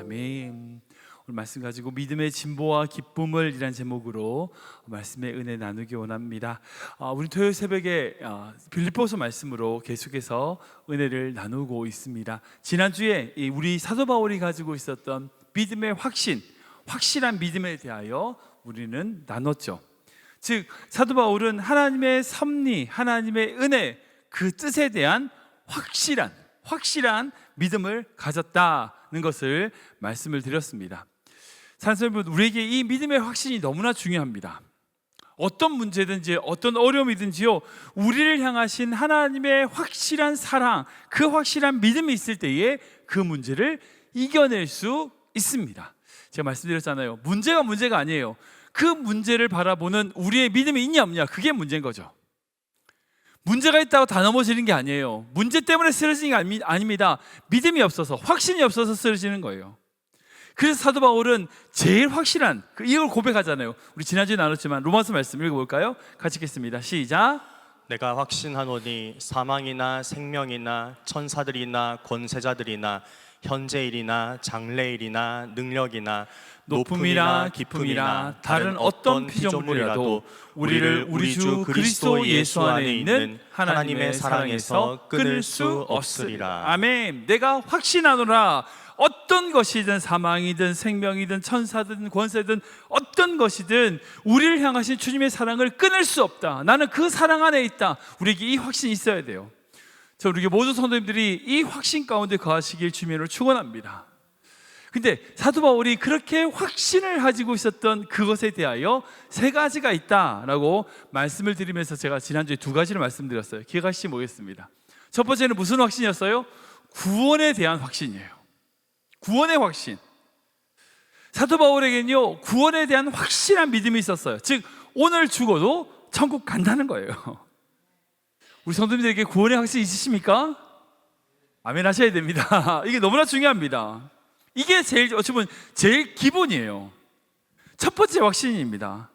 아멘. 오늘 말씀 가지고 믿음의 진보와 기쁨을 이란 제목으로 말씀의 은혜 나누기 원합니다. 우리 토요일 새벽에 빌립보서 말씀으로 계속해서 은혜를 나누고 있습니다. 지난주에 우리 사도 바울이 가지고 있었던 믿음의 확실한 믿음에 대하여 우리는 나눴죠. 즉 사도 바울은 하나님의 섭리, 하나님의 은혜, 그 뜻에 대한 확실한 믿음을 가졌다는 것을 말씀을 드렸습니다. 사랑하는 여러분, 우리에게 이 믿음의 확신이 너무나 중요합니다. 어떤 문제든지 어떤 어려움이든지요, 우리를 향하신 하나님의 확실한 사랑, 그 확실한 믿음이 있을 때에 그 문제를 이겨낼 수 있습니다. 제가 말씀드렸잖아요. 문제가 아니에요. 그 문제를 바라보는 우리의 믿음이 있냐 없냐, 그게 문제인 거죠. 문제가 있다고 다 넘어지는 게 아니에요. 문제 때문에 쓰러지는 게 아닙니다. 믿음이 없어서, 확신이 없어서 쓰러지는 거예요. 그래서 사도 바울은 제일 확실한 이걸 고백하잖아요. 우리 지난주에 나눴지만 로마서 말씀 읽어볼까요? 같이 읽겠습니다. 시작. 내가 확신하노니 사망이나 생명이나 천사들이나 권세자들이나 현재일이나 장래일이나 능력이나 높음이나 깊음이나 다른 어떤 피조물이라도 우리를 우리 주 그리스도 예수 안에 있는 하나님의 사랑에서 끊을 수 없으리라. 아멘. 내가 확신하노라. 어떤 것이든, 사망이든 생명이든 천사든 권세든 어떤 것이든 우리를 향하신 주님의 사랑을 끊을 수 없다. 나는 그 사랑 안에 있다. 우리에게 이 확신이 있어야 돼요. 우리 모든 성도님들이 이 확신 가운데 거하시길 주님으로 축원합니다. 근데 사도 바울이 그렇게 확신을 가지고 있었던 그것에 대하여 세 가지가 있다라고 말씀을 드리면서 제가 지난주에 두 가지를 말씀드렸어요. 기억하시지 모르겠습니다. 첫 번째는 무슨 확신이었어요? 구원에 대한 확신이에요. 구원의 확신. 사도 바울에게는요, 구원에 대한 확실한 믿음이 있었어요. 즉 오늘 죽어도 천국 간다는 거예요. 우리 성도님들에게 구원의 확신이 있으십니까? 아멘 하셔야 됩니다. 이게 너무나 중요합니다. 이게 어찌 보면 제일 기본이에요. 첫 번째 확신입니다.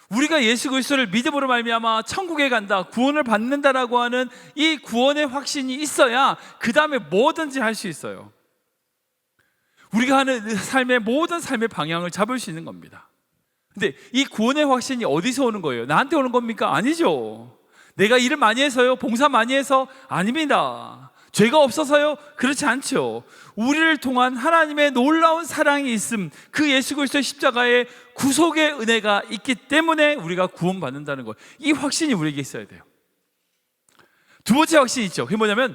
우리가 예수 그리스도를 믿음으로 말미암아 천국에 간다, 구원을 받는다라고 하는 이 구원의 확신이 있어야 그 다음에 뭐든지 할 수 있어요. 우리가 하는 모든 삶의 방향을 잡을 수 있는 겁니다. 근데 이 구원의 확신이 어디서 오는 거예요? 나한테 오는 겁니까? 아니죠. 내가 일을 많이 해서요? 봉사 많이 해서? 아닙니다. 죄가 없어서요? 그렇지 않죠. 우리를 통한 하나님의 놀라운 사랑이 있음, 그 예수 그리스도의 십자가의 구속의 은혜가 있기 때문에 우리가 구원받는다는 것, 이 확신이 우리에게 있어야 돼요. 두 번째 확신이 있죠. 그게 뭐냐면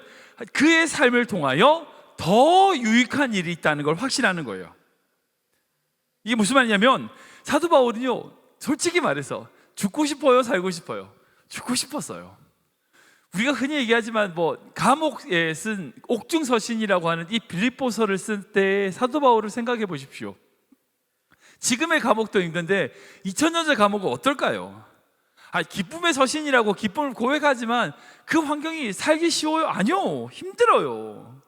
그의 삶을 통하여 더 유익한 일이 있다는 걸 확신하는 거예요. 이게 무슨 말이냐면 사도 바울은요, 솔직히 말해서 죽고 싶어요, 살고 싶어요? 죽고 싶었어요. 우리가 흔히 얘기하지만 감옥에 쓴 옥중서신이라고 하는 이 빌립보서를 쓸 때 사도 바울을 생각해 보십시오. 지금의 감옥도 힘든데 2000년 전 감옥은 어떨까요? 기쁨의 서신이라고 기쁨을 고백하지만 그 환경이 살기 쉬워요? 아니요, 힘들어요.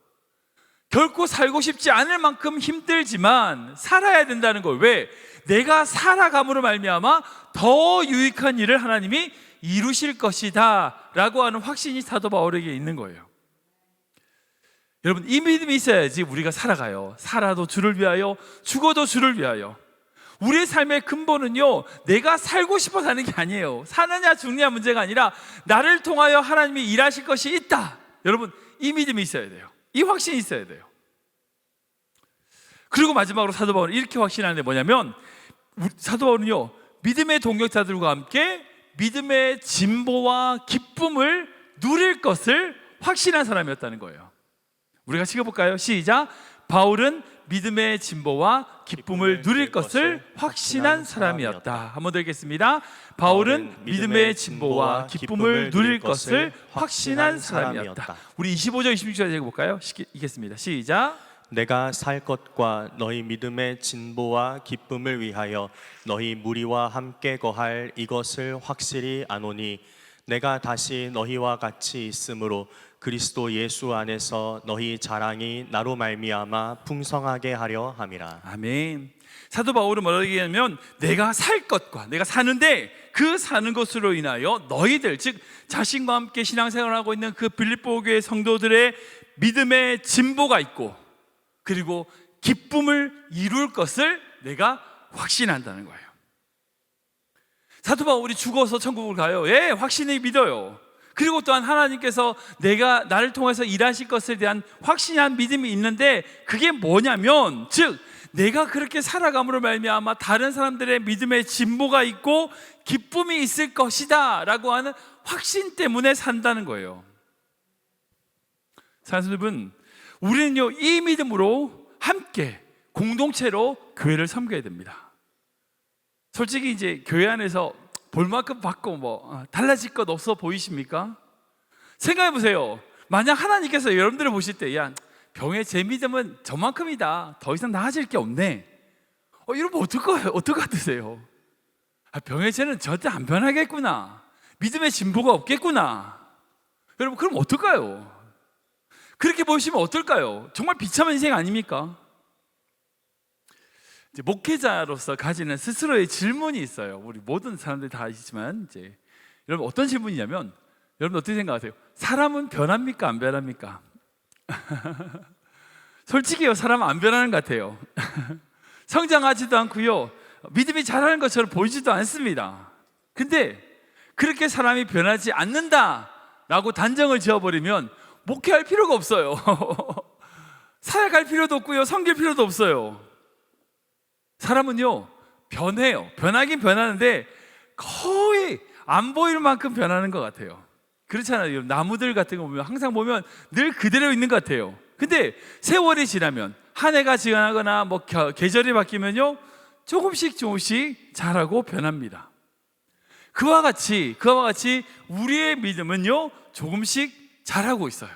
결코 살고 싶지 않을 만큼 힘들지만 살아야 된다는 걸. 왜? 내가 살아감으로 말미암아 더 유익한 일을 하나님이 이루실 것이다 라고 하는 확신이 사도 바울에게 있는 거예요. 여러분, 이 믿음이 있어야지 우리가 살아가요. 살아도 주를 위하여, 죽어도 주를 위하여. 우리의 삶의 근본은요, 내가 살고 싶어 사는 게 아니에요. 사느냐 죽느냐 문제가 아니라 나를 통하여 하나님이 일하실 것이 있다. 여러분, 이 믿음이 있어야 돼요. 이 확신이 있어야 돼요. 그리고 마지막으로 사도 바울은 이렇게 확신하는 게 뭐냐면, 사도 바울은요, 믿음의 동역자들과 함께 믿음의 진보와 기쁨을 누릴 것을 확신한 사람이었다는 거예요. 우리가 읽어볼까요? 시작. 바울은 믿음의 진보와 기쁨을 누릴 것을 확신한 사람이었다. 한번 더 읽겠습니다. 바울은 믿음의 진보와 기쁨을 누릴 것을 확신한 사람이었다. 우리 25절 26절 읽어볼까요? 읽겠습니다. 시작. 내가 살 것과 너희 믿음의 진보와 기쁨을 위하여 너희 무리와 함께 거할 이것을 확실히 아노니 내가 다시 너희와 같이 있으므로 그리스도 예수 안에서 너희 자랑이 나로 말미암아 풍성하게 하려 함이라. 아멘. 사도 바울은 뭐라고 얘기하냐면 내가 살 것과, 내가 사는데 그 사는 것으로 인하여 너희들, 즉 자신과 함께 신앙생활을 하고 있는 그 빌립보 교회 성도들의 믿음의 진보가 있고, 그리고 기쁨을 이룰 것을 내가 확신한다는 거예요. 사도 바울이 죽어서 천국을 가요. 예, 확신이 믿어요. 그리고 또한 하나님께서 나를 통해서 일하실 것에 대한 확신한 믿음이 있는데, 그게 뭐냐면, 즉 내가 그렇게 살아감으로 말미암아 다른 사람들의 믿음에 진보가 있고 기쁨이 있을 것이다 라고 하는 확신 때문에 산다는 거예요. 사랑하는 여러분, 우리는요 이 믿음으로 함께 공동체로 교회를 섬겨야 됩니다. 솔직히 이제 교회 안에서 볼 만큼 받고 달라질 것 없어 보이십니까? 생각해 보세요. 만약 하나님께서 여러분들을 보실 때, 야, 병의 제 믿음은 저만큼이다, 더 이상 나아질 게 없네, 이러면 어떨 것 같으세요? 병의 죄는 절대 안 변하겠구나, 믿음의 진보가 없겠구나. 여러분, 그럼 어떨까요? 그렇게 보시면 어떨까요? 정말 비참한 인생 아닙니까? 이제 목회자로서 가지는 스스로의 질문이 있어요. 우리 모든 사람들이 다 있지만, 이제 여러분 어떤 질문이냐면, 여러분 어떻게 생각하세요? 사람은 변합니까? 안 변합니까? 솔직히요, 사람은 안 변하는 것 같아요. 성장하지도 않고요, 믿음이 자라는 것처럼 보이지도 않습니다. 근데 그렇게 사람이 변하지 않는다라고 단정을 지어버리면 목회할 필요가 없어요. 사역할 필요도 없고요, 섬길 필요도 없어요. 사람은요 변해요. 변하긴 변하는데 거의 안 보일 만큼 변하는 것 같아요. 그렇잖아요. 나무들 같은 거 보면 항상 보면 늘 그대로 있는 것 같아요. 근데 세월이 지나면, 한 해가 지나거나 계절이 바뀌면요 조금씩 자라고 변합니다. 그와 같이 우리의 믿음은요 조금씩 자라고 있어요.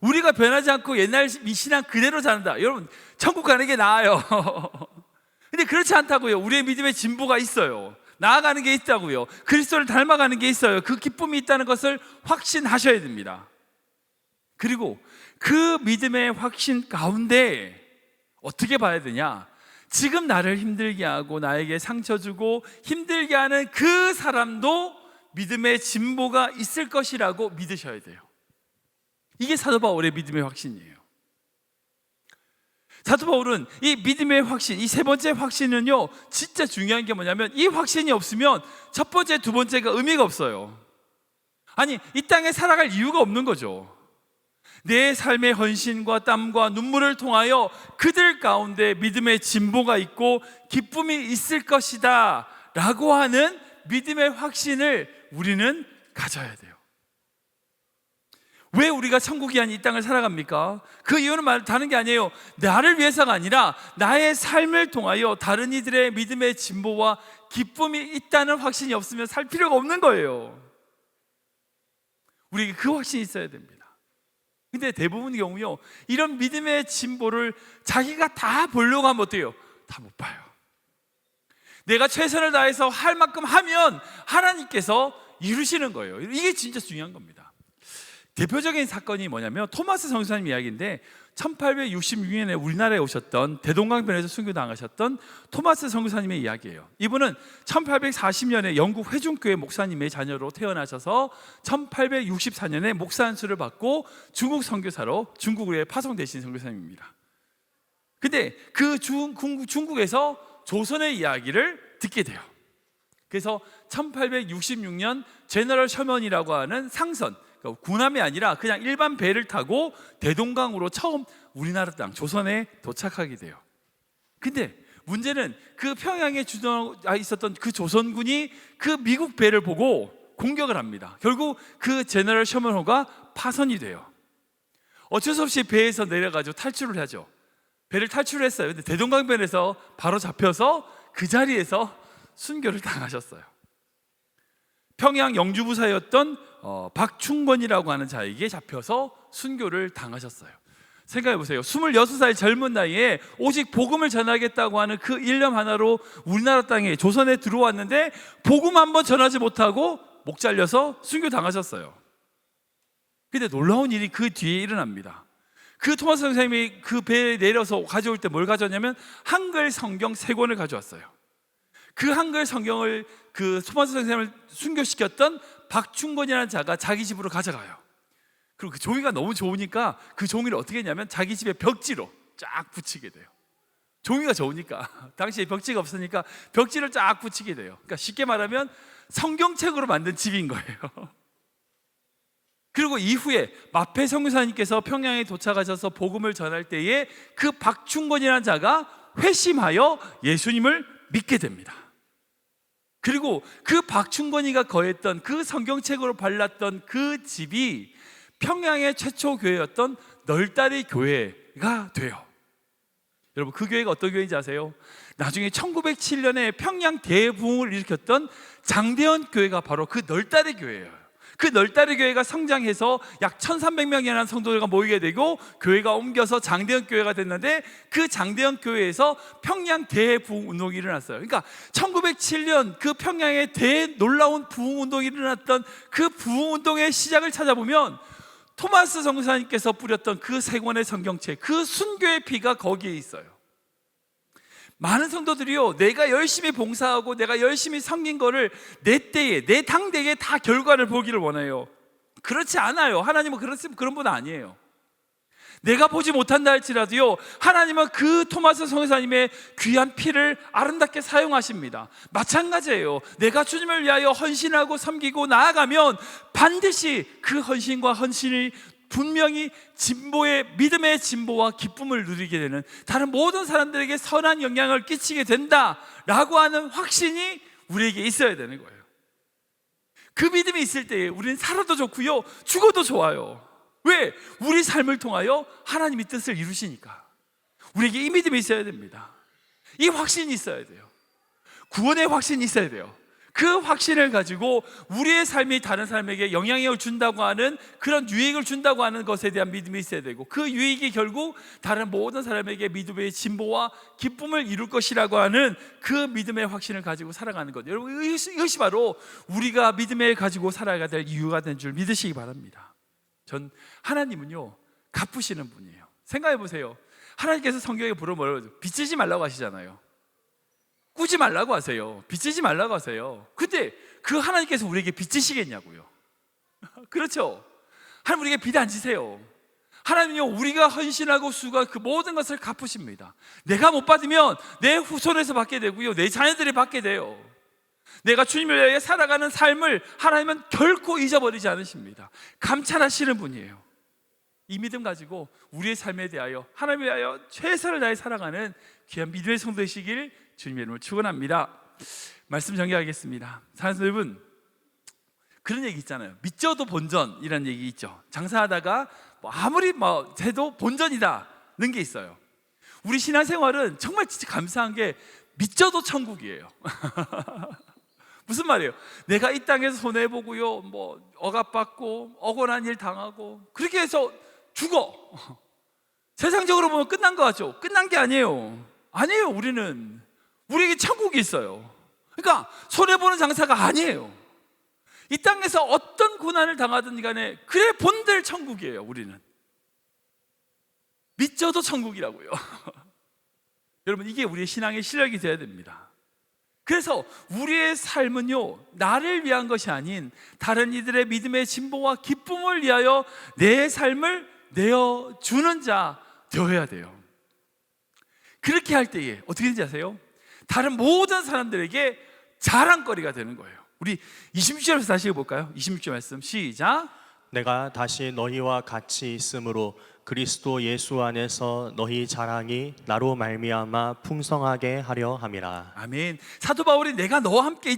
우리가 변하지 않고 옛날 신앙 그대로 자란다. 여러분, 천국 가는 게 나아요. 근데 그렇지 않다고요. 우리의 믿음의 진보가 있어요. 나아가는 게 있다고요. 그리스도를 닮아가는 게 있어요. 그 기쁨이 있다는 것을 확신하셔야 됩니다. 그리고 그 믿음의 확신 가운데 어떻게 봐야 되냐? 지금 나를 힘들게 하고 나에게 상처 주고 힘들게 하는 그 사람도 믿음의 진보가 있을 것이라고 믿으셔야 돼요. 이게 사도 바울의 믿음의 확신이에요. 사도 바울은 이 믿음의 확신, 이 세 번째 확신은요 진짜 중요한 게 뭐냐면, 이 확신이 없으면 첫 번째, 두 번째가 의미가 없어요. 아니, 이 땅에 살아갈 이유가 없는 거죠. 내 삶의 헌신과 땀과 눈물을 통하여 그들 가운데 믿음의 진보가 있고 기쁨이 있을 것이다 라고 하는 믿음의 확신을 우리는 가져야 돼요. 왜 우리가 천국이 아닌 이 땅을 살아갑니까? 그 이유는 다른 게 아니에요. 나를 위해서가 아니라 나의 삶을 통하여 다른 이들의 믿음의 진보와 기쁨이 있다는 확신이 없으면 살 필요가 없는 거예요. 우리에게 그 확신이 있어야 됩니다. 근데 대부분의 경우요, 이런 믿음의 진보를 자기가 다 보려고 하면 어때요? 다 못 봐요. 내가 최선을 다해서 할 만큼 하면 하나님께서 이루시는 거예요. 이게 진짜 중요한 겁니다. 대표적인 사건이 뭐냐면 토마스 선교사님 이야기인데, 1866년에 우리나라에 오셨던, 대동강변에서 순교당하셨던 토마스 선교사님의 이야기예요. 이분은 1840년에 영국 회중교회 목사님의 자녀로 태어나셔서 1864년에 목사 안수를 받고 중국 선교사로 중국에 파송되신 선교사님입니다. 근데 그 중국에서 조선의 이야기를 듣게 돼요. 그래서 1866년 제너럴 셔먼이라고 하는 상선, 군함이 아니라 그냥 일반 배를 타고 대동강으로 처음 우리나라 땅 조선에 도착하게 돼요. 근데 문제는 그 평양에 있었던 그 조선군이 그 미국 배를 보고 공격을 합니다. 결국 그 제너럴 셔먼호가 파선이 돼요. 어쩔 수 없이 배에서 내려가지고 탈출을 하죠. 배를 탈출했어요. 근데 대동강변에서 바로 잡혀서 그 자리에서 순교를 당하셨어요. 평양 영주부사였던 박충권이라고 하는 자에게 잡혀서 순교를 당하셨어요. 생각해 보세요. 26살 젊은 나이에 오직 복음을 전하겠다고 하는 그 일념 하나로 우리나라 땅에 조선에 들어왔는데 복음 한번 전하지 못하고 목 잘려서 순교 당하셨어요. 근데 놀라운 일이 그 뒤에 일어납니다. 그 토마스 선생님이 그 배에 내려서 가져올 때 뭘 가져왔냐면 한글 성경 3권을 가져왔어요. 그 한글 성경을 그 토마스 선생님을 순교시켰던 박충권이라는 자가 자기 집으로 가져가요. 그리고 그 종이가 너무 좋으니까 그 종이를 어떻게 했냐면 자기 집에 벽지로 쫙 붙이게 돼요. 종이가 좋으니까. 당시에 벽지가 없으니까 벽지를 쫙 붙이게 돼요. 그러니까 쉽게 말하면 성경책으로 만든 집인 거예요. 그리고 이후에 마페 선교사님께서 평양에 도착하셔서 복음을 전할 때에 그 박충건이라는 자가 회심하여 예수님을 믿게 됩니다. 그리고 그 박충건이가 거했던 그 성경책으로 발랐던 그 집이 평양의 최초 교회였던 널다리 교회가 돼요. 여러분, 그 교회가 어떤 교회인지 아세요? 나중에 1907년에 평양 대부흥을 일으켰던 장대현 교회가 바로 그 널다리 교회예요. 그 널다리 교회가 성장해서 약 1300명이라는 성도들과 모이게 되고 교회가 옮겨서 장대현 교회가 됐는데, 그 장대현 교회에서 평양 대부흥 운동이 일어났어요. 그러니까 1907년 그 평양에 대놀라운 부흥 운동이 일어났던 그 부흥 운동의 시작을 찾아보면 토마스 선교사님께서 뿌렸던 그 세 권의 성경책, 그 순교의 피가 거기에 있어요. 많은 성도들이요, 내가 열심히 봉사하고 내가 열심히 섬긴 거를 내 때에, 내 당대에 다 결과를 보기를 원해요. 그렇지 않아요. 하나님은 그런 분 아니에요. 내가 보지 못한다 할지라도요, 하나님은 그 토마스 선교사님의 귀한 피를 아름답게 사용하십니다. 마찬가지예요. 내가 주님을 위하여 헌신하고 섬기고 나아가면 반드시 그 헌신과 헌신이 분명히 믿음의 진보와 기쁨을 누리게 되는, 다른 모든 사람들에게 선한 영향을 끼치게 된다라고 하는 확신이 우리에게 있어야 되는 거예요. 그 믿음이 있을 때 우리는 살아도 좋고요, 죽어도 좋아요. 왜? 우리 삶을 통하여 하나님의 뜻을 이루시니까. 우리에게 이 믿음이 있어야 됩니다. 이 확신이 있어야 돼요. 구원의 확신이 있어야 돼요. 그 확신을 가지고 우리의 삶이 다른 사람에게 영향력을 준다고 하는, 그런 유익을 준다고 하는 것에 대한 믿음이 있어야 되고, 그 유익이 결국 다른 모든 사람에게 믿음의 진보와 기쁨을 이룰 것이라고 하는 그 믿음의 확신을 가지고 살아가는 것. 여러분, 이것이 바로 우리가 믿음을 가지고 살아가야 될 이유가 된 줄 믿으시기 바랍니다. 전 하나님은요, 갚으시는 분이에요. 생각해 보세요. 하나님께서 성경에 뭐라고 빚지지 말라고 하시잖아요. 꾸지 말라고 하세요. 빚지지 말라고 하세요. 근데 그 하나님께서 우리에게 빚지시겠냐고요. 그렇죠? 하나님 우리에게 빚 안 지세요. 하나님은요, 우리가 헌신하고 수고한 그 모든 것을 갚으십니다. 내가 못 받으면 내 후손에서 받게 되고요, 내 자녀들이 받게 돼요. 내가 주님을 위해 살아가는 삶을 하나님은 결코 잊어버리지 않으십니다. 감찰하시는 분이에요. 이 믿음 가지고 우리의 삶에 대하여 하나님을 위하여 최선을 다해 살아가는 귀한 믿음의 성도 되시길 주님의 이름으로 축원합니다. 말씀 전개하겠습니다. 사랑하는 여러분, 그런 얘기 있잖아요. 믿져도 본전이라는 얘기 있죠. 장사하다가 아무리 해도 본전이다는 게 있어요. 우리 신앙생활은 정말 진짜 감사한 게 믿져도 천국이에요. 무슨 말이에요? 내가 이 땅에서 손해보고요, 억압받고 억울한 일 당하고 그렇게 해서 죽어. 세상적으로 보면 끝난 거 같죠? 끝난 게 아니에요. 우리에게 천국이 있어요. 그러니까 손해보는 장사가 아니에요. 이 땅에서 어떤 고난을 당하든 간에 그래 본들 천국이에요. 우리는 믿져도 천국이라고요. 여러분, 이게 우리의 신앙의 실력이 되어야 됩니다. 그래서 우리의 삶은요, 나를 위한 것이 아닌 다른 이들의 믿음의 진보와 기쁨을 위하여 내 삶을 내어주는 자 되어야 돼요. 그렇게 할 때에 어떻게 되는지 아세요? 다른 모든 사람들에게 자랑거리가 되는 거예요. 우리 26절에서 다시 해볼까요? 26절 말씀 시작. 내가 다시 너희와 같이 있으므로 그리스도 예수 안에서 너희 자랑이 나로 말미암아 풍성하게 하려 함이라. 아멘. 사도 바울이 내가 너와 함께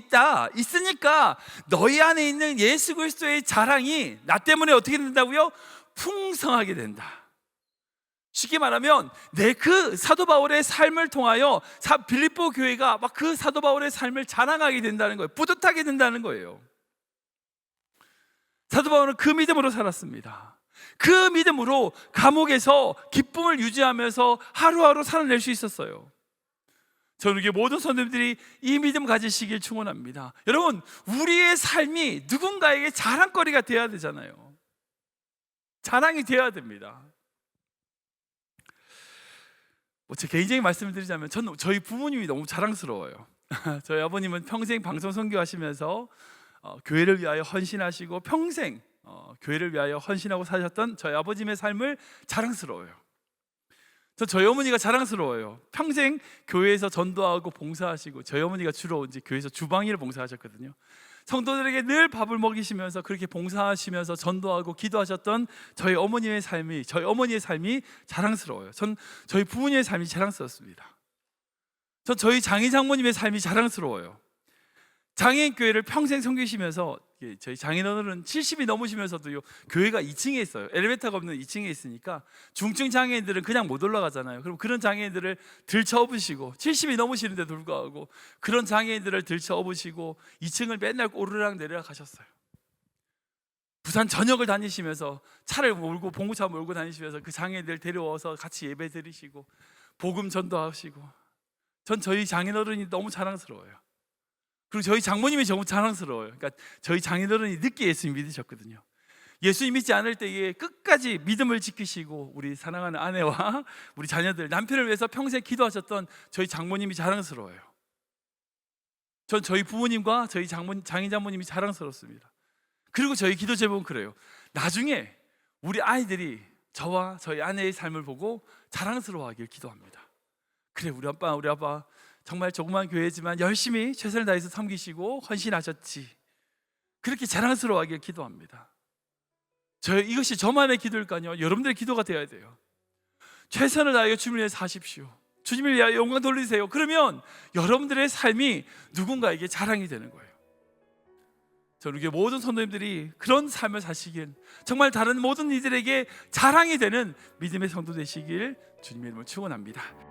있으니까 너희 안에 있는 예수 그리스도의 자랑이 나 때문에 어떻게 된다고요? 풍성하게 된다. 쉽게 말하면 내 그 사도 바울의 삶을 통하여 빌립보 교회가 막 그 사도 바울의 삶을 자랑하게 된다는 거예요. 뿌듯하게 된다는 거예요. 사도 바울은 그 믿음으로 살았습니다. 그 믿음으로 감옥에서 기쁨을 유지하면서 하루하루 살아낼 수 있었어요. 저는 이게 모든 선생님들이 이 믿음 가지시길 축원합니다. 여러분, 우리의 삶이 누군가에게 자랑거리가 되어야 되잖아요. 자랑이 되어야 됩니다. 제 개인적인 말씀을 드리자면 저희 부모님이 너무 자랑스러워요. 저희 아버님은 평생 방송 선교하시면서 교회를 위하여 헌신하시고 평생 교회를 위하여 헌신하고 사셨던 저희 아버님의 삶을 자랑스러워요. 저희 어머니가 자랑스러워요. 평생 교회에서 전도하고 봉사하시고, 저희 어머니가 주로 이제 교회에서 주방일을 봉사하셨거든요. 성도들에게 늘 밥을 먹이시면서 그렇게 봉사하시면서 전도하고 기도하셨던 저희 어머니의 삶이 자랑스러워요. 전 저희 부모님의 삶이 자랑스럽습니다. 전 저희 장인 장모님의 삶이 자랑스러워요. 장애인 교회를 평생 섬기시면서, 저희 장인어른은 70이 넘으시면서도요, 교회가 2층에 있어요. 엘리베이터가 없는 2층에 있으니까 중증 장애인들은 그냥 못 올라가잖아요. 그럼 그런 장애인들을 들쳐업으시고, 70이 넘으시는데도 불구하고 그런 장애인들을 들쳐업으시고 2층을 맨날 오르락 내리락 하셨어요. 부산 전역을 다니시면서 차를 몰고, 봉구차 몰고 다니시면서 그 장애인들 데려와서 같이 예배 드리시고 복음 전도하시고, 전 저희 장인어른이 너무 자랑스러워요. 그리고 저희 장모님이 너무 자랑스러워요. 그러니까 저희 장인어른이 늦게 예수님 믿으셨거든요. 예수님 믿지 않을 때에 끝까지 믿음을 지키시고 우리 사랑하는 아내와 우리 자녀들, 남편을 위해서 평생 기도하셨던 저희 장모님이 자랑스러워요. 전 저희 부모님과 저희 장인 장모님이 자랑스럽습니다. 그리고 저희 기도 제목은 그래요. 나중에 우리 아이들이 저와 저희 아내의 삶을 보고 자랑스러워하길 기도합니다. 그래, 우리 아빠 정말 조그만 교회지만 열심히 최선을 다해서 섬기시고 헌신하셨지, 그렇게 자랑스러워하길 기도합니다. 이것이 저만의 기도일까요? 여러분들의 기도가 되어야 돼요. 최선을 다하여 주님을 위해 사십시오. 주님을 위하여 영광 돌리세요. 그러면 여러분들의 삶이 누군가에게 자랑이 되는 거예요. 저는 우리 모든 성도님들이 그런 삶을 사시길, 정말 다른 모든 이들에게 자랑이 되는 믿음의 성도 되시길 주님의 이름으로 축원합니다.